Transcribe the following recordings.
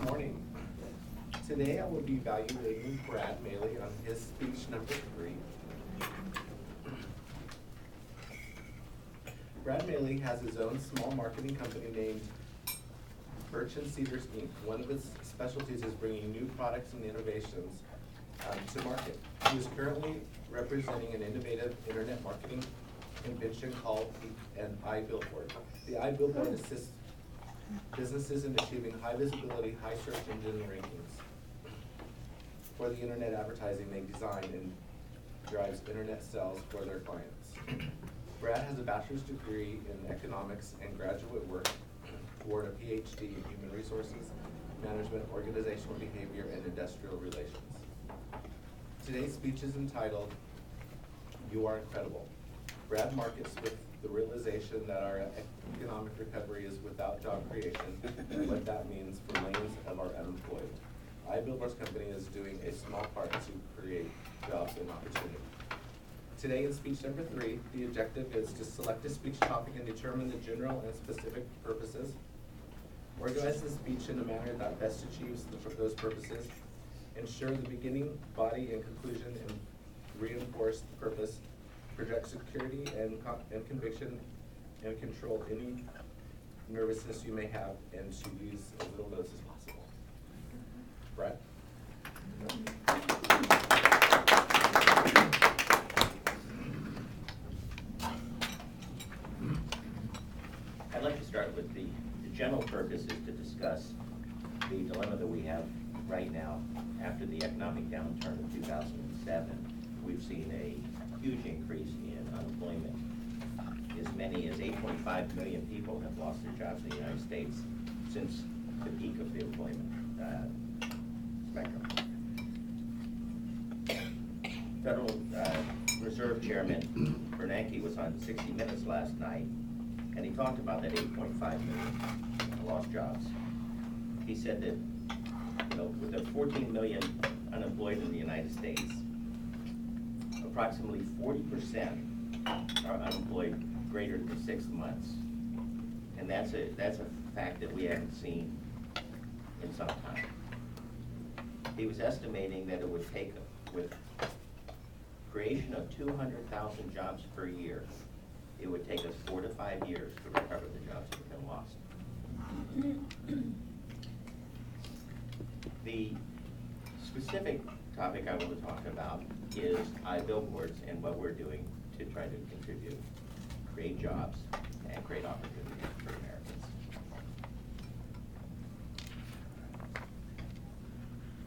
morning. Today I will be evaluating Brad Maley on his speech number 3. Brad Maley has his own small marketing company named Birch and Cedars Inc. One of its specialties is bringing new products and innovations to market. He is currently representing an innovative internet marketing convention called an iBillboard. The iBillboard assists businesses in achieving high visibility, high search engine rankings for the internet advertising they design and drives internet sales for their clients. Brad has a bachelor's degree in economics and graduate work toward a PhD in human resources, management, organizational behavior, and industrial relations. Today's speech is entitled, "You Are Incredible." Brad markets with the realization that our economic recovery is without job creation and what that means for millions of our unemployed. iBillboard's company is doing a small part to create jobs and opportunity. Today in speech number 3, the objective is to select a speech topic and determine the general and specific purposes, organize the speech in a manner that best achieves those purposes, ensure the beginning, body, and conclusion and reinforce the purpose, project security and conviction, and control any nervousness you may have, and to use as little notes as possible. Brad? I'd like to start with the general purpose is to discuss the dilemma that we have right now after the economic downturn of 2007. We've seen a huge increase in unemployment. As many as 8.5 million people have lost their jobs in the United States since the peak of the employment spectrum. Federal Reserve Chairman Bernanke was on 60 Minutes last night, and he talked about that 8.5 million lost jobs. He said that, with the 14 million unemployed in the United States, approximately 40% are unemployed greater than 6 months. And that's a fact that we haven't seen in some time. He was estimating that it would take, with creation of 200,000 jobs per year, it would take us 4 to 5 years to recover the jobs that have been lost. The specific topic I want to talk about is iBillboards and what we're doing to try to contribute, create jobs, and create opportunities for Americans.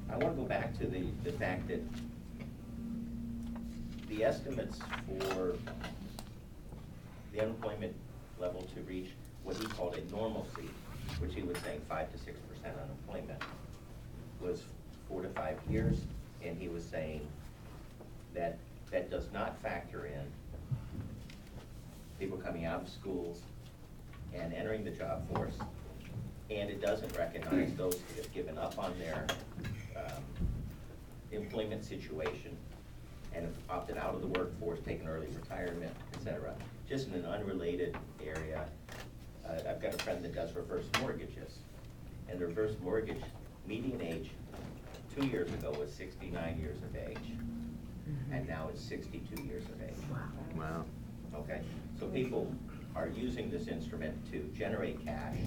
I want to go back to the fact that the estimates for the unemployment level to reach what he called a normalcy, which he was saying 5 to 6% unemployment, was 4 to 5 years, and he was saying that that does not factor in people coming out of schools and entering the job force, and it doesn't recognize those who have given up on their employment situation and have opted out of the workforce, taken early retirement, etc. Just in an unrelated area, I've got a friend that does reverse mortgages, and the reverse mortgage median age 2 years ago was 69 years of age, and now it's 62 years of age. Wow. Okay, so people are using this instrument to generate cash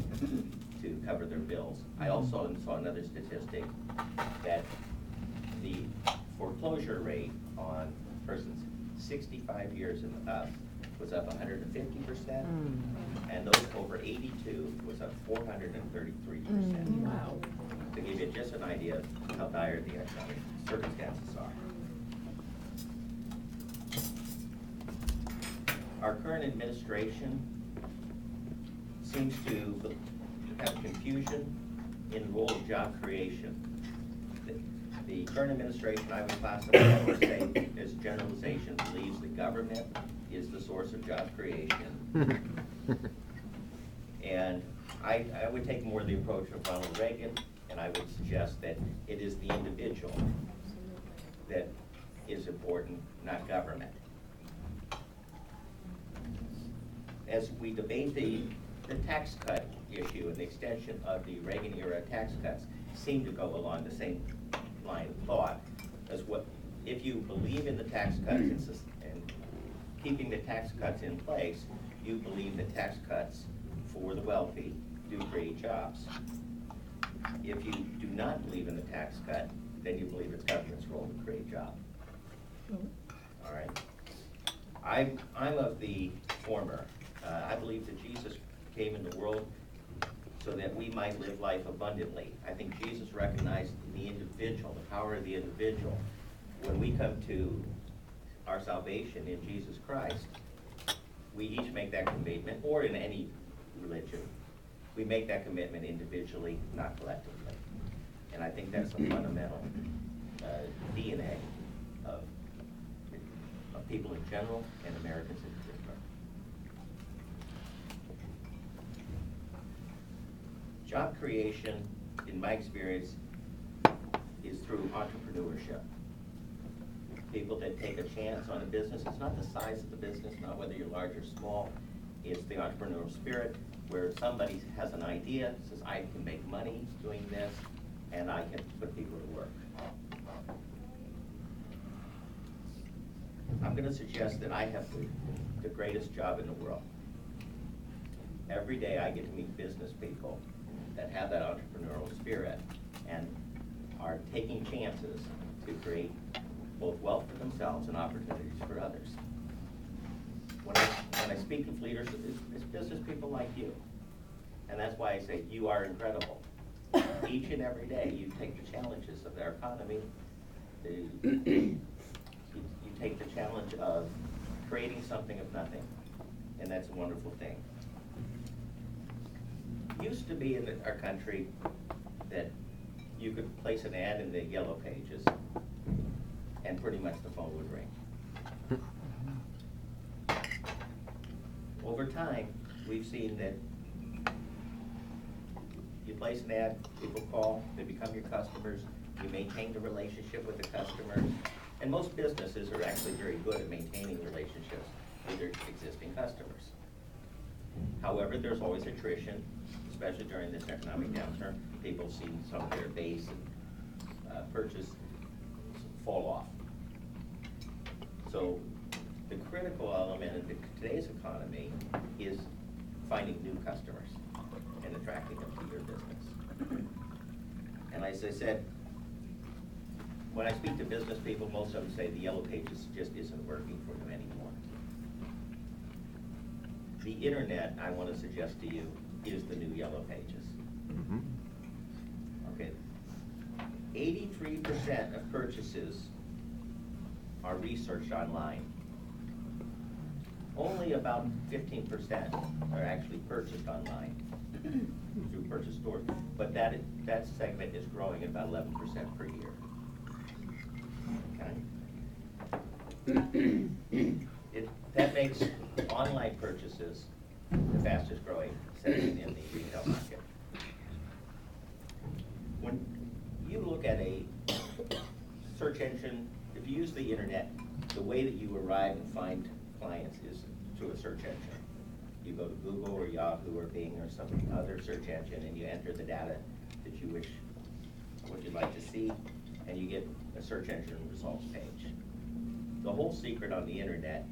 to cover their bills. I also saw another statistic that the foreclosure rate on persons 65 years and up was up 150%, and those over 82 was up 433%. Wow. To give you just an idea of how dire the economic circumstances are. Our current administration seems to have confusion in the role of job creation. The current administration, I would classify or say as generalization, believes the government is the source of job creation. And I would take more the approach of Ronald Reagan, and I would suggest that it is the individual that is important, not government. As we debate the tax cut issue and the extension of the Reagan-era tax cuts, seem to go along the same line of thought as what, if you believe in the tax cuts and keeping the tax cuts in place, you believe that tax cuts for the wealthy do create jobs. If you do not believe in the tax cut, then you believe it's government's role to create jobs. All right. I'm of the former. I believe that Jesus came in the world so that we might live life abundantly. I think Jesus recognized the individual, the power of the individual. When we come to our salvation in Jesus Christ, we each make that commitment, or in any religion, we make that commitment individually, not collectively. And I think that's the fundamental DNA of people in general and Americans in particular. Job creation, in my experience, is through entrepreneurship. People that take a chance on a business, it's not the size of the business, not whether you're large or small, it's the entrepreneurial spirit where somebody has an idea, says, I can make money doing this, and I can put people to work. I'm going to suggest that I have the greatest job in the world. Every day I get to meet business people that have that entrepreneurial spirit and are taking chances to create both wealth for themselves and opportunities for others. When I speak with leaders, it's business people like you. And that's why I say you are incredible. Each and every day you take the challenges of their economy, you take the challenge of creating something of nothing, and that's a wonderful thing. Used to be in our country that you could place an ad in the yellow pages and pretty much the phone would ring. Over time, we've seen that you place an ad, people call, they become your customers, you maintain the relationship with the customers, and most businesses are actually very good at maintaining relationships with their existing customers. However, there's always attrition, especially during this economic downturn. People see some of their base and purchase fall off. So the critical element in today's economy is finding new customers and attracting them to your business. And as I said, when I speak to business people, most of them say the yellow pages just isn't working for them anymore. The internet, I want to suggest to you, is the new yellow pages. Mm-hmm. Okay. 83% of purchases are researched online. Only about 15% are actually purchased online through purchase stores, but that segment is growing at about 11% per year. Okay. That makes online purchases the fastest growing segment in the retail market. When you look at a search engine, if you use the internet, the way that you arrive and find clients is through a search engine. You go to Google or Yahoo or Bing or some other search engine and you enter the data that you wish, what you'd like to see, and you get a search engine results page. The whole secret on the internet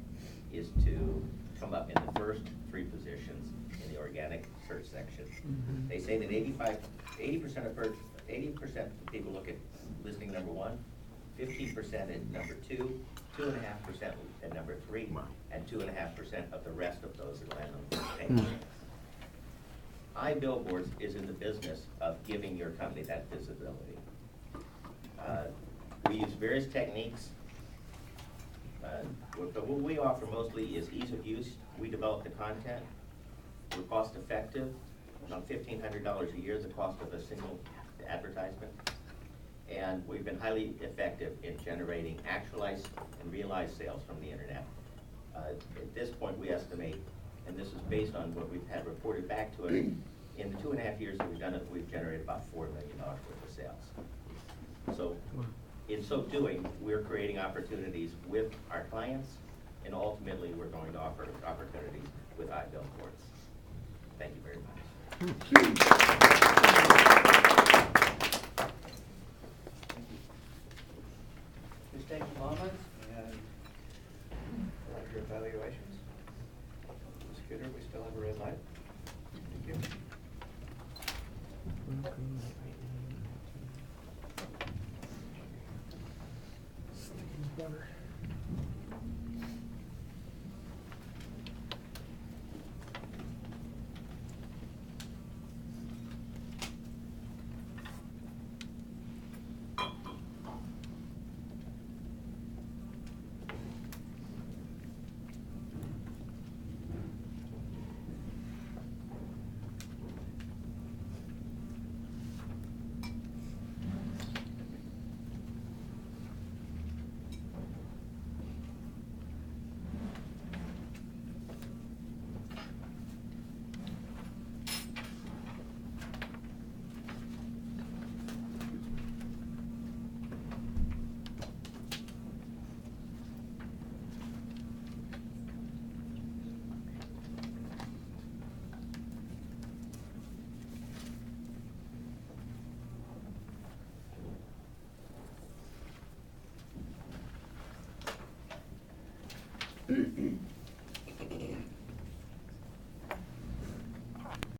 is to come up in the first 3 positions in the organic search section. Mm-hmm. They say that 80% of people look at listing number 1, 15% at number 2, 2.5% at number 3, wow, and 2.5% of the rest of those that land on the page. iBillboards is in the business of giving your company that visibility. We use various techniques. What we offer mostly is ease of use. We develop the content. We're cost effective. About $1,500 a year is the cost of a single advertisement. And we've been highly effective in generating actualized and realized sales from the internet. At this point, we estimate, and this is based on what we've had reported back to us, in the 2.5 years that we've done it, we've generated about $4 million worth of sales. So, in so doing, we're creating opportunities with our clients, and ultimately, we're going to offer opportunities with iBillboards. Thank you very much.